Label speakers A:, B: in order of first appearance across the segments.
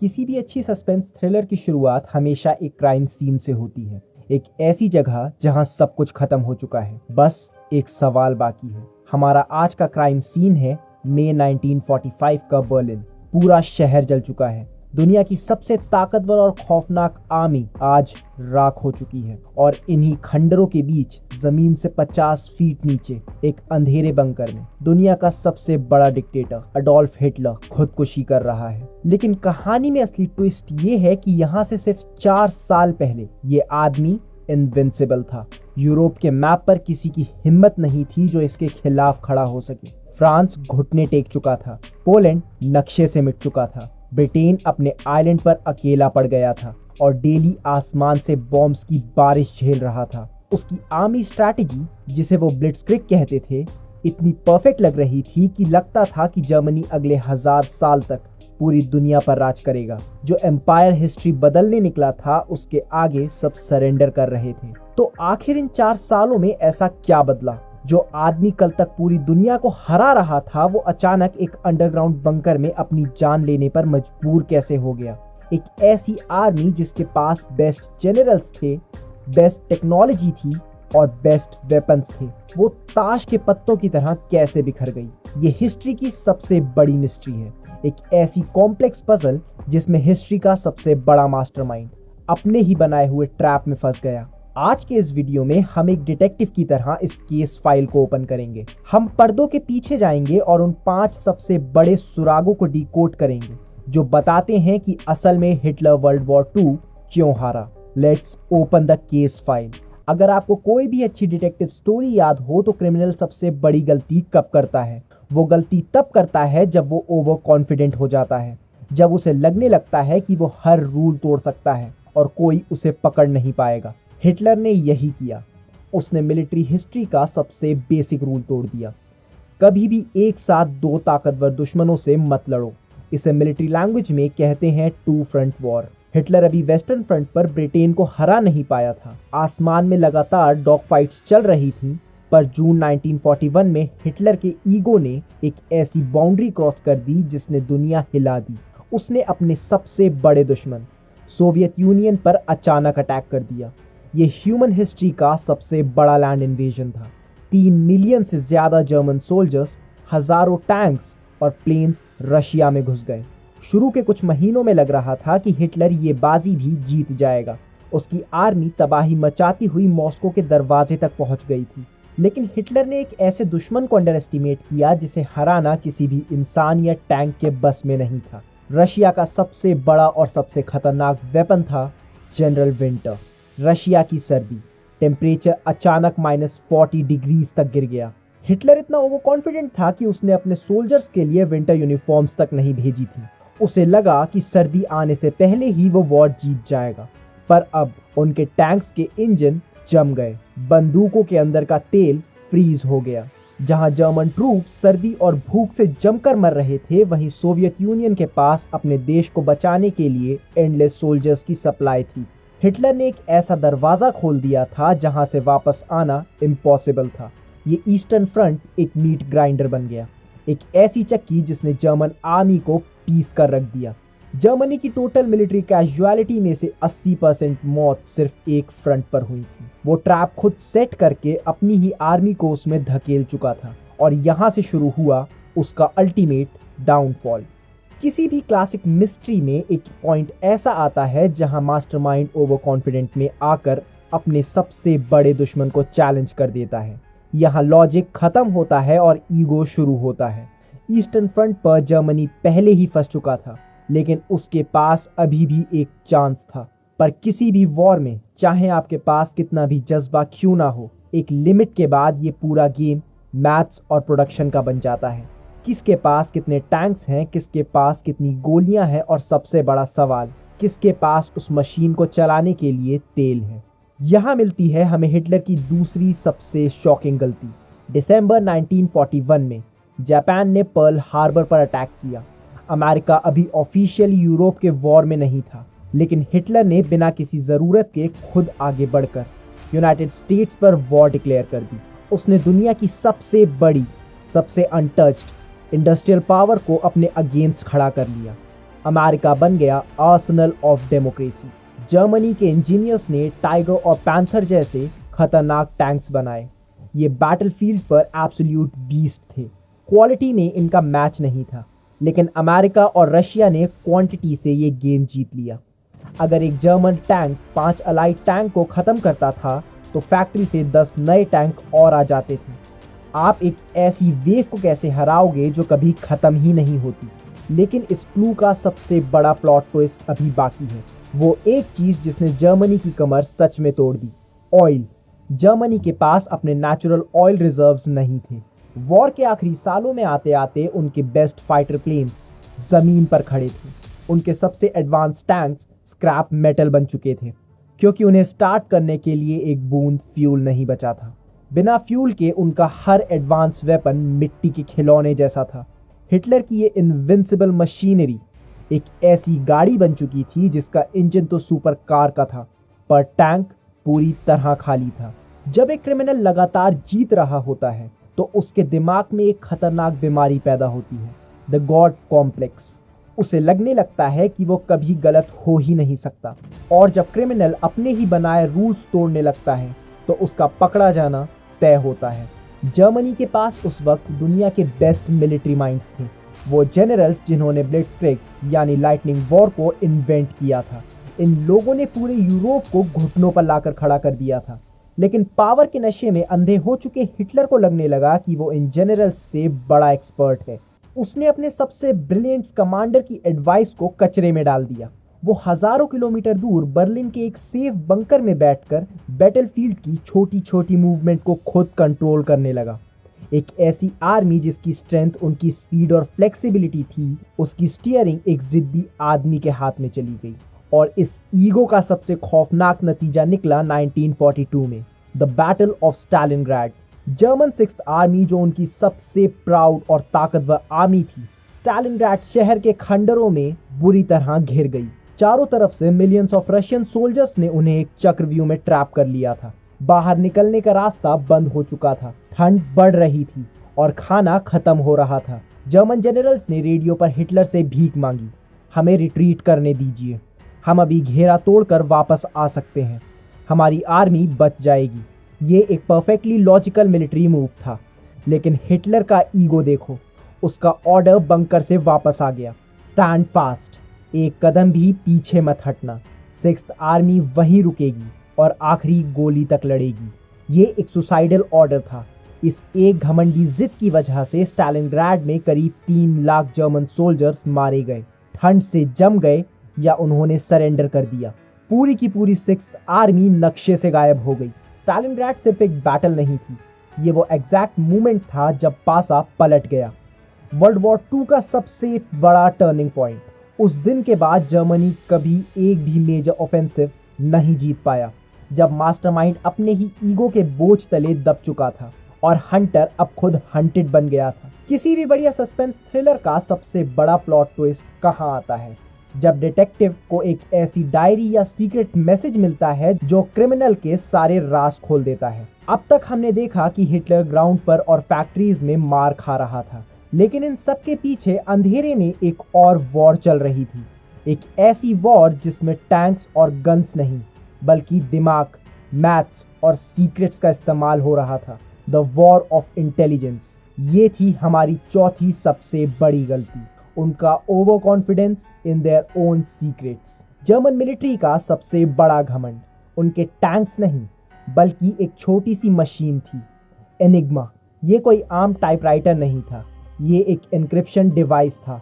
A: किसी भी अच्छी सस्पेंस थ्रिलर की शुरुआत हमेशा एक क्राइम सीन से होती है। एक ऐसी जगह जहां सब कुछ खत्म हो चुका है, बस एक सवाल बाकी है। हमारा आज का क्राइम सीन है मई 1945 का बर्लिन। पूरा शहर जल चुका है। दुनिया की सबसे ताकतवर और खौफनाक आर्मी आज राख हो चुकी है और इन्हीं खंडरों के बीच जमीन से 50 फीट नीचे एक अंधेरे बंकर में दुनिया का सबसे बड़ा डिक्टेटर अडोल्फ हिटलर खुदकुशी कर रहा है। लेकिन कहानी में असली ट्विस्ट ये है कि यहाँ से सिर्फ 4 साल पहले ये आदमी इनविंसिबल था। यूरोप के मैप पर किसी की हिम्मत नहीं थी जो इसके खिलाफ खड़ा हो सके। फ्रांस घुटने टेक चुका था, पोलैंड नक्शे से मिट चुका था, ब्रिटेन अपने आइलैंड पर अकेला पड़ गया था और डेली आसमान से बॉम्ब्स की बारिश झेल रहा था। उसकी आर्मी स्ट्रैटेजी, जिसे वो ब्लिट्जक्रिग कहते थे, इतनी परफेक्ट लग रही थी कि लगता था कि जर्मनी अगले 1000 साल तक पूरी दुनिया पर राज करेगा। जो एम्पायर हिस्ट्री बदलने निकला था, उसके आगे सब सरेंडर कर रहे थे। तो आखिर इन 4 सालों में ऐसा क्या बदला? जो आदमी कल तक पूरी दुनिया को हरा रहा था, वो अचानक एक अंडरग्राउंड बंकर में अपनी जान लेने पर मजबूर कैसे हो गया? एक ऐसी आर्मी जिसके पास बेस्ट जनरल्स थे, बेस्ट टेक्नोलॉजी थी और बेस्ट वेपन्स थे, वो ताश के पत्तों की तरह कैसे बिखर गई? ये हिस्ट्री की सबसे बड़ी मिस्ट्री है। एक ऐसी कॉम्प्लेक्स पजल जिसमें हिस्ट्री का सबसे बड़ा मास्टरमाइंड अपने ही बनाए हुए ट्रैप में फंस गया। आज के इस वीडियो में हम एक डिटेक्टिव की तरह इस केस फाइल को ओपन करेंगे। हम पर्दों के पीछे जाएंगे और उन 5 सबसे बड़े सुरागों को डिकोड करेंगे जो बताते हैं कि असल में हिटलर वर्ल्ड वॉर 2 क्यों हारा। Let's open the case file. अगर आपको कोई भी अच्छी डिटेक्टिव स्टोरी याद हो तो क्रिमिनल सबसे बड़ी गलती कब करता है? वो गलती तब करता है जब वो ओवर कॉन्फिडेंट हो जाता है, जब उसे लगने लगता है कि वो हर रूल तोड़ सकता है और कोई उसे पकड़ नहीं पाएगा। हिटलर ने यही किया। उसने मिलिट्री हिस्ट्री का सबसे बेसिक रूल तोड़ दिया। कभी भी एक साथ 2 ताकतवर दुश्मनों से मत लड़ो। इसे मिलिट्री लैंग्वेज में कहते हैं 2 फ्रंट वॉर। हिटलर अभी वेस्टर्न फ्रंट पर ब्रिटेन को हरा नहीं पाया था। आसमान में लगातार डॉग फाइट्स चल रही थी, पर जून 1941 में हिटलर के ईगो ने एक ऐसी बाउंड्री क्रॉस कर दी जिसने दुनिया हिला दी। उसने अपने सबसे बड़े दुश्मन सोवियत यूनियन पर अचानक अटैक कर दिया। ये ह्यूमन हिस्ट्री का सबसे बड़ा लैंड इन्वेजन था। 3 मिलियन से ज्यादा जर्मन सोल्जर्स, हजारों टैंक्स और प्लेन्स रशिया में घुस गए। शुरू के कुछ महीनों में लग रहा था कि हिटलर ये बाजी भी जीत जाएगा। उसकी आर्मी तबाही मचाती हुई मॉस्को के दरवाजे तक पहुंच गई थी। लेकिन हिटलर ने एक ऐसे दुश्मन को अंडर एस्टिमेट किया जिसे हराना किसी भी इंसान या टैंक के बस में नहीं था। रशिया का सबसे बड़ा और सबसे खतरनाक वेपन था जनरल विंटर। रशिया की सर्दी, टेम्परेचर अचानक -40 डिग्रीज तक गिर गया। हिटलर इतना ओवर कॉन्फिडेंट था कि उसने अपने सोल्जर्स के लिए विंटर यूनिफॉर्म्स तक नहीं भेजी थी। उसे लगा कि सर्दी आने से पहले ही वो वॉर जीत जाएगा। पर अब उनके टैंक्स के इंजन जम गए, बंदूकों के अंदर का तेल फ्रीज हो गया। जहां जर्मन ट्रूप्स सर्दी और भूख से जमकर मर रहे थे, वहीं सोवियत यूनियन के पास अपने देश को बचाने के लिए एंडलेस सोल्जर्स की सप्लाई थी। हिटलर ने एक ऐसा दरवाजा खोल दिया था जहां से वापस आना इम्पॉसिबल था। ये ईस्टर्न फ्रंट एक मीट ग्राइंडर बन गया, एक ऐसी चक्की जिसने जर्मन आर्मी को पीस कर रख दिया। जर्मनी की टोटल मिलिट्री कैजुअलिटी में से 80% मौत सिर्फ एक फ्रंट पर हुई थी। वो ट्रैप खुद सेट करके अपनी ही आर्मी को उसमें धकेल चुका था और यहाँ से शुरू हुआ उसका अल्टीमेट डाउनफॉल। किसी भी क्लासिक मिस्ट्री में एक पॉइंट ऐसा आता है जहां मास्टरमाइंड ओवर कॉन्फिडेंट में आकर अपने सबसे बड़े दुश्मन को चैलेंज कर देता है। यहाँ लॉजिक खत्म होता है और ईगो शुरू होता है। ईस्टर्न फ्रंट पर जर्मनी पहले ही फंस चुका था, लेकिन उसके पास अभी भी एक चांस था। पर किसी भी वॉर में, चाहे आपके पास कितना भी जज्बा क्यों ना हो, एक लिमिट के बाद ये पूरा गेम मैथ्स और प्रोडक्शन का बन जाता है। किसके पास कितने टैंक्स हैं, किसके पास कितनी गोलियां हैं और सबसे बड़ा सवाल, किसके पास उस मशीन को चलाने के लिए तेल है। यहाँ मिलती है हमें हिटलर की दूसरी सबसे शॉकिंग गलती। दिसंबर 1941 में जापान ने पर्ल हार्बर पर अटैक किया। अमेरिका अभी ऑफिशियली यूरोप के वॉर में नहीं था, लेकिन हिटलर ने बिना किसी ज़रूरत के खुद आगे बढ़कर यूनाइटेड स्टेट्स पर वॉर डिक्लेयर कर दी। उसने दुनिया की सबसे बड़ी, सबसे अनटच्ड इंडस्ट्रियल पावर को अपने अगेंस्ट खड़ा कर लिया। अमेरिका बन गया आर्सेनल ऑफ डेमोक्रेसी। जर्मनी के इंजीनियर्स ने टाइगर और पैंथर जैसे खतरनाक टैंक्स बनाए। ये बैटलफील्ड पर एब्सोल्यूट बीस्ट थे। क्वालिटी में इनका मैच नहीं था, लेकिन अमेरिका और रशिया ने क्वांटिटी से ये गेम जीत लिया। अगर एक जर्मन टैंक 5 अलाइड टैंक को ख़त्म करता था तो फैक्ट्री से 10 नए टैंक और आ जाते थे। आप एक ऐसी वेव को कैसे हराओगे जो कभी ख़त्म ही नहीं होती। लेकिन इस क्लू का सबसे बड़ा प्लॉट ट्विस्ट अभी बाकी है। वो एक चीज़ जिसने जर्मनी की कमर सच में तोड़ दी, ऑयल। जर्मनी के पास अपने नेचुरल ऑयल रिजर्व्स नहीं थे। वॉर के आखिरी सालों में आते आते उनके बेस्ट फाइटर प्लेन्स ज़मीन पर खड़े थे। उनके सबसे एडवांस टैंक्स स्क्रैप मेटल बन चुके थे, क्योंकि उन्हें स्टार्ट करने के लिए एक बूंद फ्यूल नहीं बचा था। बिना फ्यूल के उनका हर एडवांस वेपन मिट्टी के खिलौने जैसा था। हिटलर की ये इनविंसिबल मशीनरी एक ऐसी गाड़ी बन चुकी थी जिसका इंजन तो सुपर कार का था, पर टैंक पूरी तरह खाली था। जब एक क्रिमिनल लगातार जीत रहा होता है तो उसके दिमाग में एक खतरनाक बीमारी पैदा होती है, द गॉड कॉम्प्लेक्स। उसे लगने लगता है कि वो कभी गलत हो ही नहीं सकता, और जब क्रिमिनल अपने ही बनाए रूल्स तोड़ने लगता है तो उसका पकड़ा जाना तय होता है। जर्मनी के पास उस वक्त दुनिया के बेस्ट मिलिट्री माइंड्स थे। वो जनरल्स जिन्होंने ब्लिट्जक्रिग यानी लाइटनिंग वॉर को इन्वेंट किया था। इन लोगों ने पूरे यूरोप को घुटनों पर लाकर खड़ा कर दिया था। लेकिन पावर के नशे में अंधे हो चुके हिटलर को लगने लगा कि वो इन जनरल्स से बड़ा एक्सपर्ट है। उसने अपने सबसे ब्रिलियंट कमांडर की एडवाइस को कचरे में डाल दिया। वो हजारों किलोमीटर दूर बर्लिन के एक सेफ बंकर में बैठकर बैटलफील्ड की छोटी छोटी मूवमेंट को खुद कंट्रोल करने लगा। एक ऐसी आर्मी जिसकी स्ट्रेंथ उनकी स्पीड और फ्लेक्सिबिलिटी थी, उसकी स्टीयरिंग एक जिद्दी आदमी के हाथ में चली गई। और इस ईगो का सबसे खौफनाक नतीजा निकला 1942 में, the battle of Stalingrad. German 6th army, जो उनकी सबसे प्राउड और ताकतवर आर्मी थी, स्टालिनग्राड शहर के खंडरों में बुरी तरह घिर गई। चारों तरफ से मिलियंस ऑफ रशियन सोल्जर्स ने उन्हें एक चक्रव्यूह में ट्रैप कर लिया था। बाहर निकलने का रास्ता बंद हो चुका था, ठंड बढ़ रही थी और खाना खत्म हो रहा था। जर्मन जनरल्स ने रेडियो पर हिटलर से भीख मांगी, हमें रिट्रीट करने दीजिए, हम अभी घेरा तोड़कर वापस आ सकते हैं, हमारी आर्मी बच जाएगी। ये एक परफेक्टली लॉजिकल मिलिट्री मूव था, लेकिन हिटलर का ईगो देखो। उसका ऑर्डर बंकर से वापस आ गया, स्टैंड फास्ट, एक कदम भी पीछे मत हटना। 6th आर्मी वहीं रुकेगी और आखिरी गोली तक लड़ेगी। ये एक सुसाइडल ऑर्डर था। इस एक घमंडी जिद की वजह से स्टालिनग्राड में करीब 3 लाख जर्मन सोल्जर्स मारे गए, ठंड से जम गए या उन्होंने सरेंडर कर दिया। पूरी की पूरी 6th आर्मी नक्शे से गायब हो गई। स्टालिनग्राड सिर्फ एक बैटल नहीं थी, ये वो एग्जैक्ट मोमेंट था जब पासा पलट गया। वर्ल्ड वॉर 2 का सबसे बड़ा टर्निंग पॉइंट। उस दिन के बाद जर्मनी कभी एक भी मेजर ऑफेंसिव नहीं जीत पाया, जब मास्टरमाइंड अपने ही ईगो के बोझ तले दब चुका था और हंटर अब खुद हंटेड बन गया था। किसी भी बढ़िया सस्पेंस थ्रिलर का सबसे बड़ा प्लॉट ट्विस्ट कहाँ आता है? जब डिटेक्टिव को एक ऐसी डायरी या सीक्रेट मैसेज मिलता है जो क्रिमिनल के सारे राज खोल देता है। अब तक हमने देखा कि हिटलर ग्राउंड पर और फैक्ट्रीज में मार खा रहा था, लेकिन इन सब के पीछे अंधेरे में एक और वॉर चल रही थी। एक ऐसी वॉर जिसमें टैंक्स और गन्स नहीं, बल्कि दिमाग, मैथ्स और सीक्रेट्स का इस्तेमाल हो रहा था। The war of intelligence. ये थी हमारी चौथी सबसे बड़ी गलती, उनका over confidence in their own secrets. German military का सबसे बड़ा घमंड उनके टैंक्स नहीं, बल्कि एक छोटी सी मशीन थी, एनिग्मा। ये कोई आम टाइपराइटर नहीं था, ये एक एन्क्रिप्शन डिवाइस था।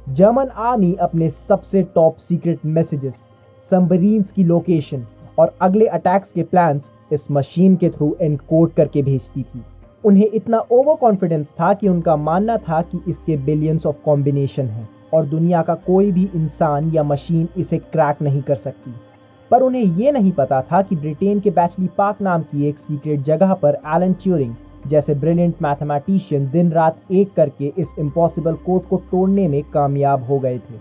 A: जर्मन आर्मी अपने सबसे टॉप सीक्रेट मैसेजेस, सबमरीन्स की लोकेशन और अगले अटैक्स के प्लान्स इस मशीन के थ्रू एनकोड करके भेजती थी। उन्हें इतना ओवर कॉन्फिडेंस था कि उनका मानना था कि इसके बिलियंस ऑफ कॉम्बिनेशन हैं और दुनिया का कोई भी इंसान या मशीन इसे क्रैक नहीं कर सकती। पर उन्हें यह नहीं पता था कि ब्रिटेन के बैचली पार्क नाम की एक सीक्रेट जगह पर एलन ट्यूरिंग जैसे ब्रिलियंट मैथमेटिशियन दिन रात एक करके इस इम्पॉसिबल कोड को तोड़ने में कामयाब हो गए थे।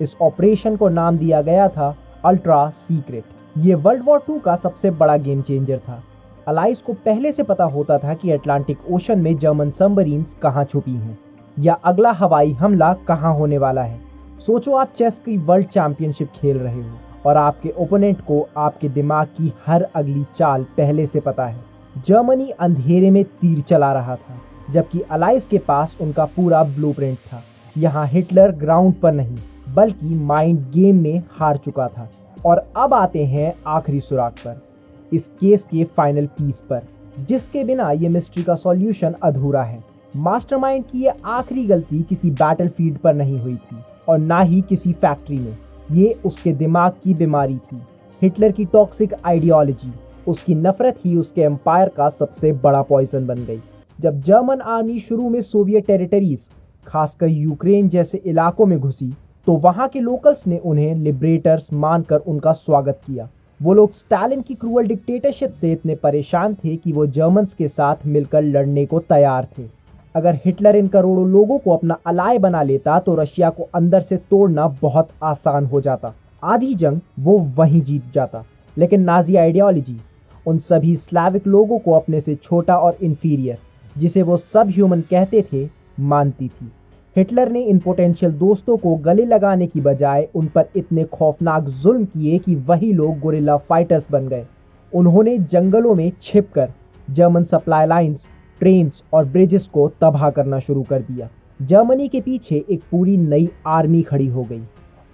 A: इस ऑपरेशन को नाम दिया गया था अल्ट्रा सीक्रेट। ये वर्ल्ड वॉर 2 का सबसे बड़ा गेम चेंजर था। अलाइज को पहले से पता होता था कि अटलांटिक ओशन में जर्मन सबमरीन्स कहाँ छुपी हैं या अगला हवाई हमला कहाँ होने वाला है। सोचो आप चेस की वर्ल्ड चैंपियनशिप खेल रहे हो और आपके ओपोनेंट को आपके दिमाग की हर अगली चाल पहले से पता है। जर्मनी अंधेरे में तीर चला रहा था, जबकि अलाइज के पास उनका पूरा ब्लूप्रिंट था। यहाँ हिटलर ग्राउंड पर नहीं बल्कि माइंड गेम में हार चुका था। और अब आते हैं आखिरी सुराग पर, इस केस के फाइनल पीस पर, जिसके बिना ये मिस्ट्री का सॉल्यूशन अधूरा है। मास्टरमाइंड की ये आखिरी गलती किसी बैटलफील्ड पर नहीं हुई थी और ना ही किसी फैक्ट्री में। ये उसके दिमाग की बीमारी थी। हिटलर की टॉक्सिक आइडियोलॉजी, उसकी नफरत ही उसके एम्पायर का सबसे बड़ा पॉइजन बन गई। जब जर्मन आर्मी शुरू में सोवियत टेरिटरीज, खासकर यूक्रेन जैसे इलाकों में घुसी, तो वहां के लोकल्स ने उन्हें लिबरेटर्स मानकर उनका स्वागत किया। वो लोग स्टालिन की क्रूअल डिक्टेटरशिप से इतने परेशान थे कि वो जर्मन्स के साथ मिलकर लड़ने को तैयार थे। अगर हिटलर इन करोड़ों लोगों को अपना अलाय बना लेता तो रशिया को अंदर से तोड़ना बहुत आसान हो जाता। आधी जंग वो वहीं जीत जाता। लेकिन नाजी आइडियोलॉजी उन सभी स्लाविक लोगों को अपने से छोटा और इंफीरियर, जिसे वो सब ह्यूमन कहते थे, मानती थी। हिटलर ने इन पोटेंशियल दोस्तों को गले लगाने की बजाय उन पर इतने खौफनाक जुल्म किए कि वही लोग गोरिल्ला फाइटर्स बन गए। उन्होंने जंगलों में छिपकर जर्मन सप्लाई लाइंस, ट्रेन्स और ब्रिजेस को तबाह करना शुरू कर दिया। जर्मनी के पीछे एक पूरी नई आर्मी खड़ी हो गई।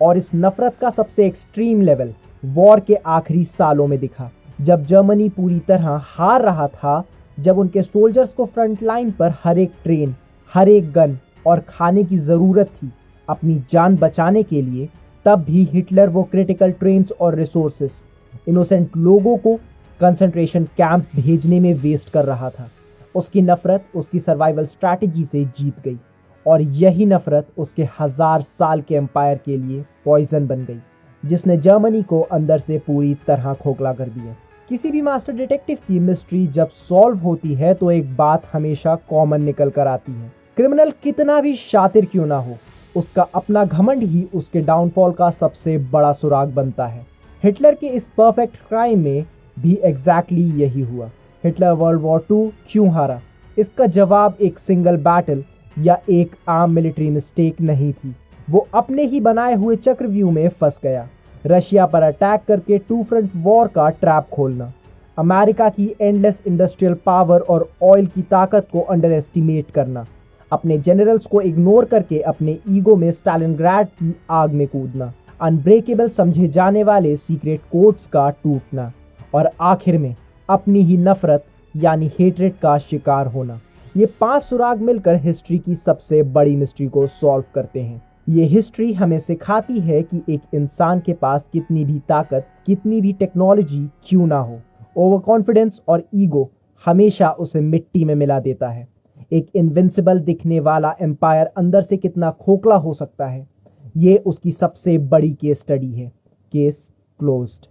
A: और इस नफरत का सबसे एक्सट्रीम लेवल वॉर के आखिरी सालों में दिखा, जब जर्मनी पूरी तरह हार रहा था, जब उनके सोल्जर्स को फ्रंट लाइन पर हर एक ट्रेन, हर एक गन और खाने की ज़रूरत थी अपनी जान बचाने के लिए। तब भी हिटलर वो क्रिटिकल ट्रेन्स और रिसोर्सेस इनोसेंट लोगों को कंसंट्रेशन कैंप भेजने में वेस्ट कर रहा था। उसकी नफरत उसकी सर्वाइवल स्ट्रैटेजी से जीत गई और यही नफरत उसके 1000 साल के एम्पायर के लिए पॉइजन बन गई, जिसने जर्मनी को अंदर से पूरी तरह खोखला कर दिया। किसी भी मास्टर डिटेक्टिव की मिस्ट्री जब सॉल्व होती है तो एक बात हमेशा कॉमन निकल कर आती है। क्रिमिनल कितना भी शातिर क्यों ना हो, उसका अपना घमंड ही उसके डाउनफॉल का सबसे बड़ा सुराग बनता है। हिटलर के इस परफेक्ट क्राइम में भी एग्जैक्टली यही हुआ। हिटलर वर्ल्ड वॉर 2 क्यों हारा? इसका जवाब एक सिंगल बैटल या एक आम मिलिट्री मिस्टेक नहीं थी। वो अपने ही बनाए हुए चक्रव्यूह में फंस गया। रशिया पर अटैक करके टू फ्रंट वॉर का ट्रैप खोलना, अमेरिका की एंडलेस इंडस्ट्रियल पावर और ऑयल की ताकत को अंडर एस्टिमेट करना, अपने जनरल्स को इग्नोर करके अपने ईगो में स्टालिनग्राड की आग में कूदना, अनब्रेकेबल समझे जाने वाले सीक्रेट कोड्स का टूटना और आखिर में अपनी ही नफरत यानी हेट्रेड का शिकार होना। ये 5 सुराग मिलकर हिस्ट्री की सबसे बड़ी मिस्ट्री को सॉल्व करते हैं। ये हिस्ट्री हमें सिखाती है कि एक इंसान के पास कितनी भी ताकत, कितनी भी टेक्नोलॉजी क्यों ना हो, ओवर कॉन्फिडेंस और ईगो हमेशा उसे मिट्टी में मिला देता है। एक इनविंसिबल दिखने वाला एम्पायर अंदर से कितना खोखला हो सकता है, ये उसकी सबसे बड़ी केस स्टडी है। Case closed.